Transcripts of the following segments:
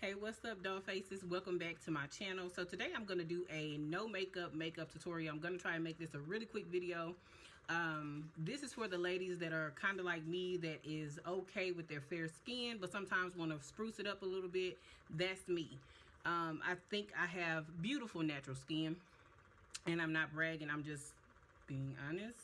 Hey, what's up, doll faces? Welcome back to my channel. So today I'm going to do a no makeup tutorial. I'm going to try and make this a really quick video. This is for the ladies that are kind of like me, that is okay with their fair skin but sometimes want to spruce it up a little bit. That's me. I think I have beautiful natural skin, and I'm not bragging, I'm just being honest.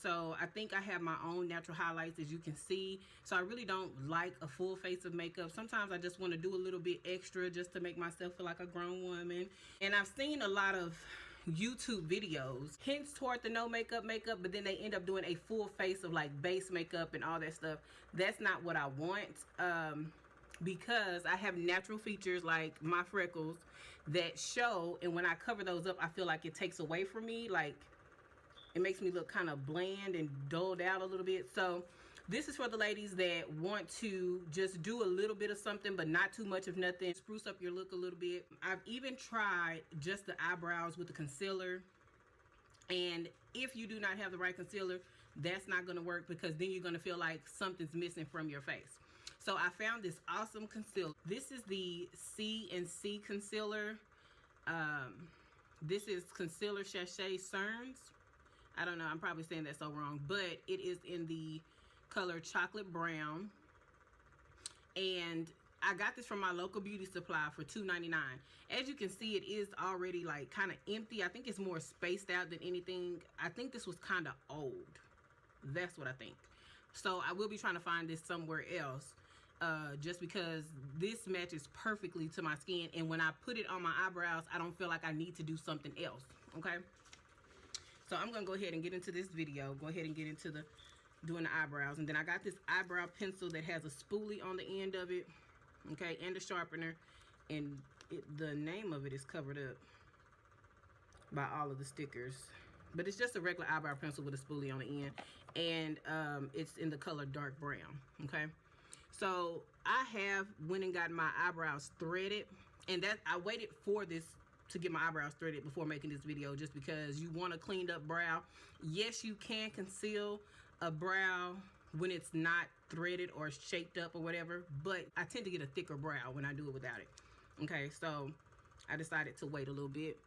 So I think I have my own natural highlights, as you can see. So I really don't like a full face of makeup. Sometimes I just want to do a little bit extra just to make myself feel like a grown woman. And I've seen a lot of YouTube videos hints toward the no makeup, but then they end up doing a full face of like base makeup and all that stuff. That's not what I want. Because I have natural features like my freckles that show, and when I cover those up, I feel like it takes away from me. Like, it makes me look kind of bland and dulled out a little bit. So this is for the ladies that want to just do a little bit of something but not too much of nothing. Spruce up your look a little bit. I've even tried just the eyebrows with the concealer, and if you do not have the right concealer, that's not going to work, because then you're going to feel like something's missing from your face. So I found this awesome concealer. This is the C&C concealer. This is Concealer Sachet Cerns. I don't know, I'm probably saying that so wrong, but it is in the color chocolate brown. And I got this from my local beauty supply for $2.99. As you can see, it is already like kind of empty. I think it's more spaced out than anything. I think this was kind of old. That's what I think. So I will be trying to find this somewhere else, just because this matches perfectly to my skin. And when I put it on my eyebrows, I don't feel like I need to do something else, okay? So I'm going to go ahead and get into this video. Go ahead and get into doing the eyebrows. And then I got this eyebrow pencil that has a spoolie on the end of it. Okay, and a sharpener. And the name of it is covered up by all of the stickers. But it's just a regular eyebrow pencil with a spoolie on the end. And it's in the color dark brown. Okay. So I went and got my eyebrows threaded. And that I waited for this to get my eyebrows threaded before making this video, just because you want a cleaned up brow. Yes, you can conceal a brow when it's not threaded or shaped up or whatever, but I tend to get a thicker brow when I do it without it. Okay, so I decided to wait a little bit.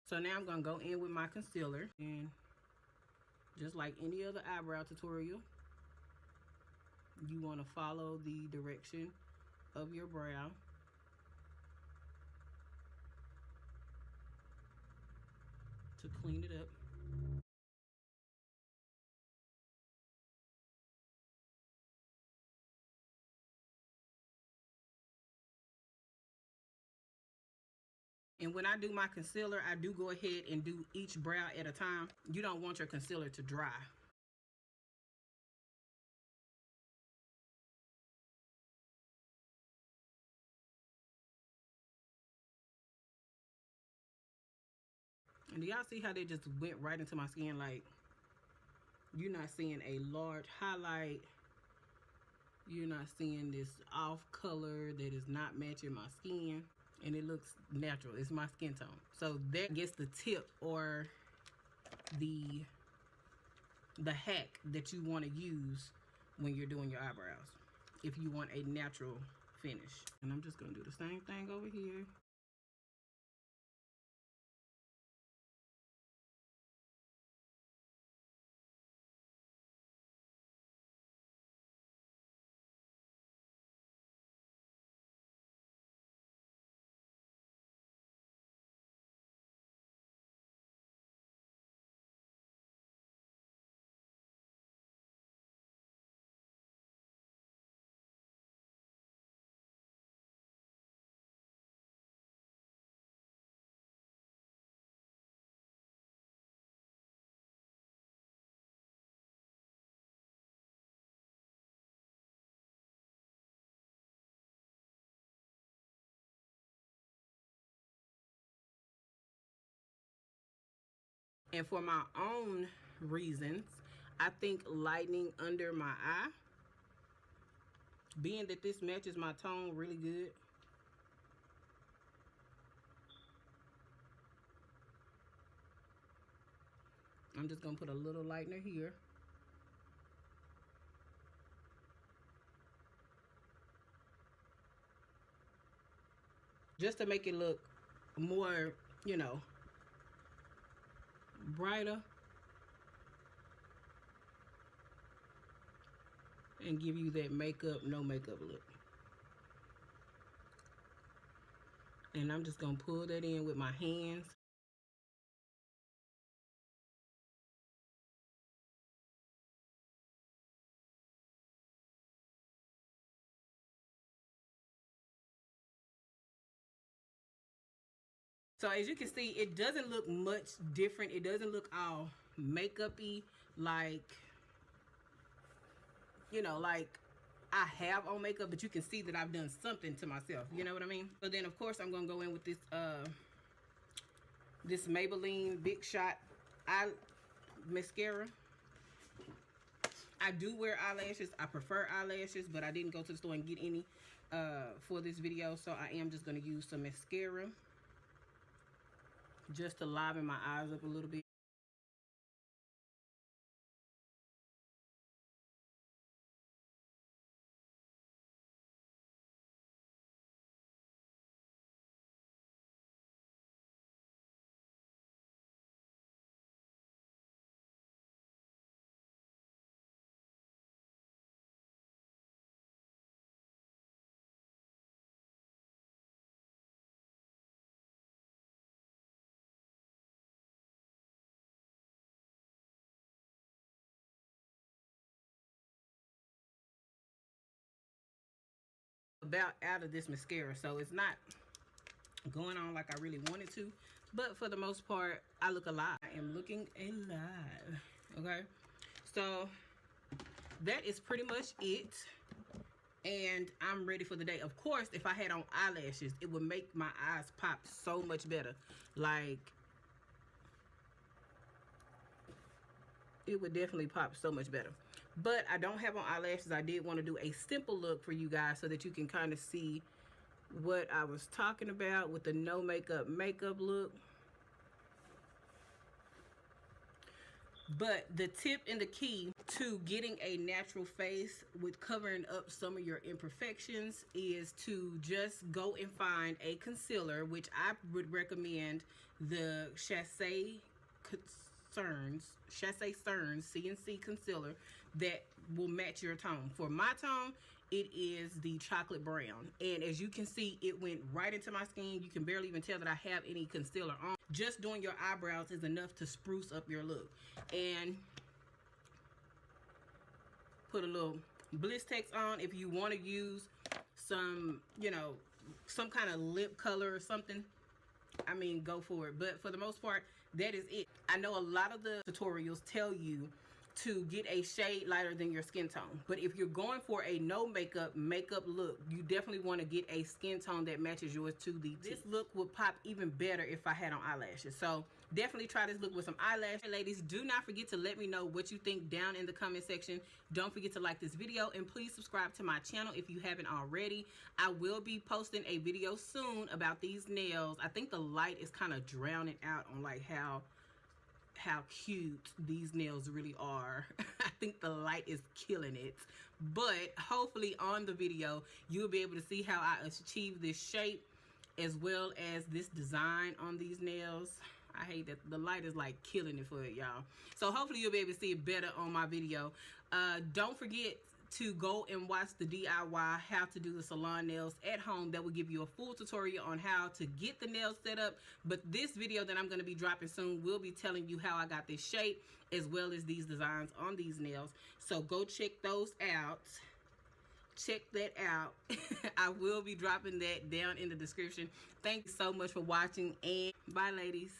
So now I'm going to go in with my concealer, and just like any other eyebrow tutorial, you want to follow the direction of your brow. to clean it up. And when I do my concealer, I do go ahead and do each brow at a time. You don't want your concealer to dry. And do y'all see how they just went right into my skin? Like, you're not seeing a large highlight. You're not seeing this off color that is not matching my skin. And it looks natural. It's my skin tone. So that gets the tip or the hack that you want to use when you're doing your eyebrows, if you want a natural finish. And I'm just going to do the same thing over here. And for my own reasons, I think lightening under my eye, being that this matches my tone really good, I'm just going to put a little lightener here. Just to make it look more, you know, brighter. And give you that makeup, no makeup look. And I'm just going to pull that in with my hands. So as you can see, it doesn't look much different. It doesn't look all makeup-y like, you know, like I have on makeup, but you can see that I've done something to myself. You know what I mean? So then, of course, I'm going to go in with this this Maybelline Big Shot eye mascara. I do wear eyelashes. I prefer eyelashes, but I didn't go to the store and get any for this video. So I am just going to use some mascara just to liven my eyes up a little bit. About out of this mascara, so it's not going on like I really wanted to, but for the most part I look alive. I am looking alive. Okay, so that is pretty much it, and I'm ready for the day. Of course, if I had on eyelashes, it would make my eyes pop so much better. Like, it would definitely pop so much better. But I don't have on eyelashes. I did want to do a simple look for you guys so that you can kind of see what I was talking about with the no makeup look. But the tip and the key to getting a natural face with covering up some of your imperfections is to just go and find a concealer, which I would recommend the Chassé Cerns CNC concealer that will match your tone. For my tone, it is the chocolate brown. And as you can see, it went right into my skin. You can barely even tell that I have any concealer on. Just doing your eyebrows is enough to spruce up your look. And put a little Blistex on if you want to use some, you know, some kind of lip color or something. I mean, go for it. But for the most part, that is it. I know a lot of the tutorials tell you to get a shade lighter than your skin tone, but if you're going for a no makeup look, you definitely want to get a skin tone that matches yours to the T. This look would pop even better if I had on eyelashes, so definitely try this look with some eyelashes. Ladies, do not forget to let me know what you think down in the comment section. Don't forget to like this video, and please subscribe to my channel if you haven't already. I will be posting a video soon about these nails. I think the light is kind of drowning out on like how cute these nails really are. I think the light is killing it, but hopefully on the video you'll be able to see how I achieve this shape as well as this design on these nails. I hate that the light is like killing it for it, y'all. So hopefully you'll be able to see it better on my video. Don't forget to go and watch the DIY how to do the salon nails at home. That will give you a full tutorial on how to get the nails set up. But this video that I'm going to be dropping soon will be telling you how I got this shape as well as these designs on these nails. So go check those out. Check that out. I will be dropping that down in the description. Thank you so much for watching, and bye, ladies.